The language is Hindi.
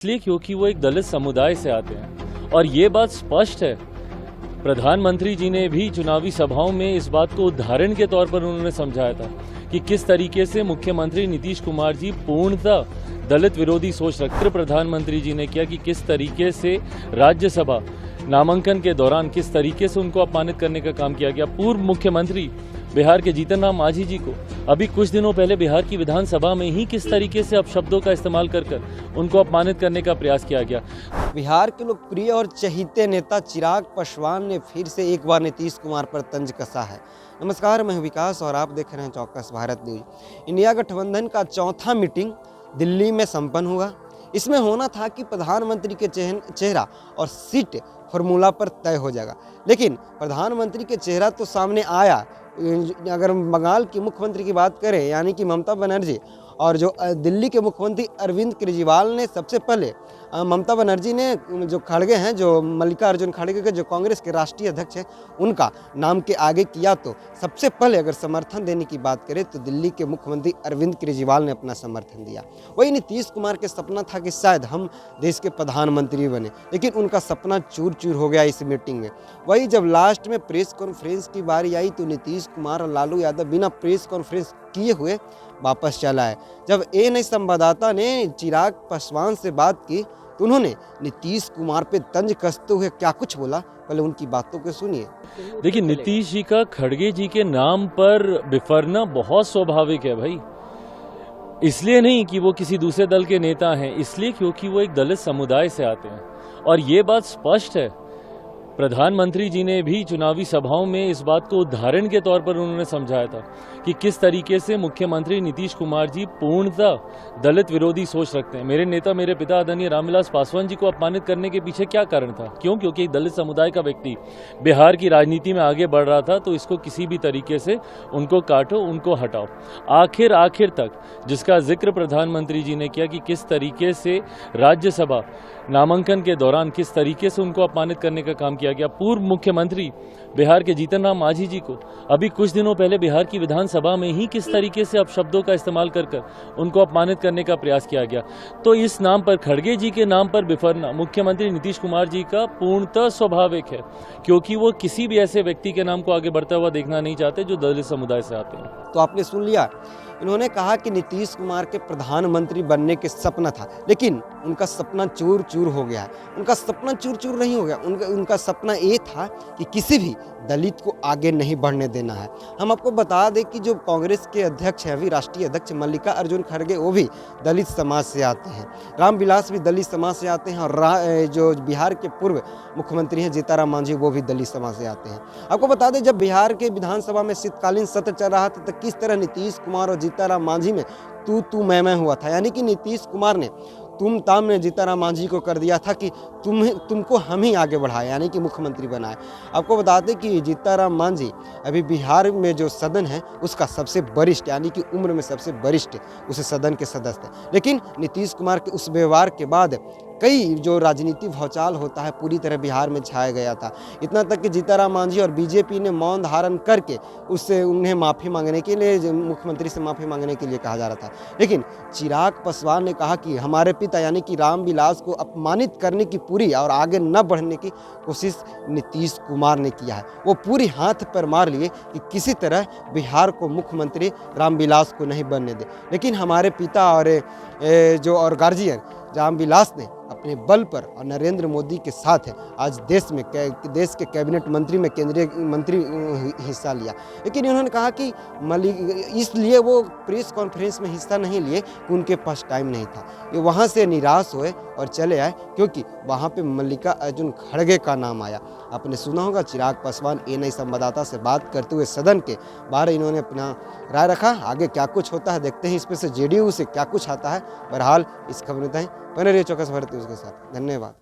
इसलिए क्योंकि वो एक दलित समुदाय से आते हैं और ये बात स्पष्ट है। प्रधानमंत्री जी ने भी चुनावी सभाओं में इस बात को उदाहरण के तौर पर उन्होंने समझाया था कि किस तरीके से मुख्यमंत्री नीतीश कुमार जी पूर्णतः दलित विरोधी सोच रखते। प्रधानमंत्री जी ने किया कि किस तरीके से राज्यसभा नामांकन के दौरान किस तरीके से उनको अपमानित करने का काम किया गया। पूर्व मुख्यमंत्री बिहार के जीतन राम मांझी जी को अभी कुछ दिनों पहले बिहार की विधानसभा में ही किस तरीके से अपशब्दों का इस्तेमाल कर उनको अपमानित करने का प्रयास किया गया। बिहार के लोकप्रिय और चहीते नेता चिराग पासवान ने फिर से एक बार नीतीश कुमार पर तंज कसा है। नमस्कार, मैं हूं विकास और आप देख रहे हैं चौकस भारत न्यूज। इंडिया गठबंधन का चौथा मीटिंग दिल्ली में संपन्न हुआ। इसमें होना था कि प्रधानमंत्री के चेहरा और सीट फॉर्मूला पर तय हो जाएगा, लेकिन प्रधानमंत्री के चेहरा तो सामने आया। अगर बंगाल की मुख्यमंत्री की बात करें यानी कि ममता बनर्जी, और जो दिल्ली के मुख्यमंत्री अरविंद केजरीवाल ने सबसे पहले ममता बनर्जी ने जो खड़गे हैं, जो मल्लिकार्जुन खड़गे के जो कांग्रेस के राष्ट्रीय अध्यक्ष हैं, उनका नाम के आगे किया। तो सबसे पहले अगर समर्थन देने की बात करें तो दिल्ली के मुख्यमंत्री अरविंद केजरीवाल ने अपना समर्थन दिया। वही नीतीश कुमार के सपना था कि शायद हम देश के प्रधानमंत्री बने, लेकिन उनका सपना चूर चूर हो गया इस मीटिंग में। वही जब लास्ट में प्रेस कॉन्फ्रेंस की बारी आई तो नीतीश कुमार और लालू यादव बिना प्रेस कॉन्फ्रेंस किए हुए वापस चला है। जब एएनआई संवाददाता ने चिराग पासवान से बात की तो उन्होंने नीतीश कुमार पे तंज कसते हुए क्या कुछ बोला, पहले उनकी बातों को सुनिए। देखिए, नीतीश जी का खड़गे जी के नाम पर बिफरना बहुत स्वाभाविक है भाई। इसलिए नहीं कि वो किसी दूसरे दल के नेता हैं, इसलिए क्योंकि वो एक दलित समुदाय से आते हैं और ये बात स्पष्ट है। प्रधानमंत्री जी ने भी चुनावी सभाओं में इस बात को उदाहरण के तौर पर उन्होंने समझाया था कि किस तरीके से मुख्यमंत्री नीतीश कुमार जी पूर्णतः दलित विरोधी सोच रखते हैं। मेरे नेता, मेरे पिता आदरणीय रामविलास पासवान जी को अपमानित करने के पीछे क्या कारण था? क्योंकि एक दलित समुदाय का व्यक्ति बिहार की राजनीति में आगे बढ़ रहा था, तो इसको किसी भी तरीके से उनको काटो, उनको हटाओ। आखिर तक जिसका जिक्र प्रधानमंत्री जी ने किया कि किस तरीके से राज्यसभा नामांकन के दौरान किस तरीके से उनको अपमानित करने का काम किया गया। पूर्व मुख्यमंत्री बिहार के जीतन राम मांझी जी को अभी कुछ दिनों पहले बिहार की विधानसभा में ही किस तरीके से अपशब्दों का इस्तेमाल कर उनको अपमानित करने का प्रयास किया गया। तो इस नाम पर, खड़गे जी के नाम पर बिफरना मुख्यमंत्री नीतीश कुमार जी का पूर्णतः स्वाभाविक है, क्योंकि वो किसी भी ऐसे व्यक्ति के नाम को आगे बढ़ता हुआ देखना नहीं चाहते जो दलित समुदाय से आते हैं। तो आपने सुन लिया, इन्होंने कहा कि नीतीश कुमार के प्रधानमंत्री बनने के सपना था, लेकिन उनका सपना चूर चूर हो गया है। उनका सपना चूर चूर नहीं हो गया, उनका सपना ये था कि किसी भी दलित को आगे नहीं बढ़ने देना है। हम आपको बता दें कि जो कांग्रेस के अध्यक्ष हैं, अभी राष्ट्रीय अध्यक्ष मल्लिकार्जुन खड़गे, वो भी दलित समाज से आते हैं। रामविलास भी दलित समाज से आते हैं और जो बिहार के पूर्व मुख्यमंत्री हैं जीतन राम मांझी, वो भी दलित समाज से आते हैं। आपको बता दें, जब बिहार के विधानसभा में शीतकालीन सत्र चल रहा था तो किस तरह नीतीश कुमार और जीतन राम मांझी में तू मैं हुआ था। यानी कि नीतीश कुमार ने तुम ताम ने जीतन राम मांझी को कर दिया था कि तुमको हम ही आगे बढ़ाए, यानी कि मुख्यमंत्री बनाए। आपको बता दें कि जीतन राम मांझी अभी बिहार में जो सदन है उसका सबसे वरिष्ठ, यानी कि उम्र में सबसे वरिष्ठ उस सदन के सदस्य थे। लेकिन नीतीश कुमार के उस व्यवहार के बाद कई जो राजनीति भौचाल होता है पूरी तरह बिहार में छाया गया था। इतना तक कि जीतन राम मांझी और बीजेपी ने मौन धारण करके उससे उन्हें माफ़ी मांगने के लिए, मुख्यमंत्री से माफ़ी मांगने के लिए कहा जा रहा था। लेकिन चिराग पासवान ने कहा कि हमारे पिता यानी कि रामविलास को अपमानित करने की पूरी और आगे न बढ़ने की कोशिश नीतीश कुमार ने किया है। वो पूरी हाथ पर मार लिए कि किसी तरह बिहार को मुख्यमंत्री रामविलास को नहीं बनने दे। लेकिन हमारे पिता और गार्जियन रामविलास ने अपने बल पर और नरेंद्र मोदी के साथ है आज देश के कैबिनेट मंत्री में केंद्रीय मंत्री हिस्सा लिया। लेकिन उन्होंने कहा कि इसलिए वो प्रेस कॉन्फ्रेंस में हिस्सा नहीं लिए कि उनके पास टाइम नहीं था। ये वहाँ से निराश हुए और चले आए क्योंकि वहाँ पे मल्लिकार्जुन खड़गे का नाम आया। आपने सुना होगा, चिराग पासवान एएनआई संवाददाता से बात करते हुए सदन के बाहर इन्होंने अपना राय रखा। आगे क्या कुछ होता है देखते हैं, इसमें से जेडीयू से क्या कुछ आता है। बहरहाल इस खबर में बने रहिए चौकस भारत न्यूज़ के साथ। धन्यवाद।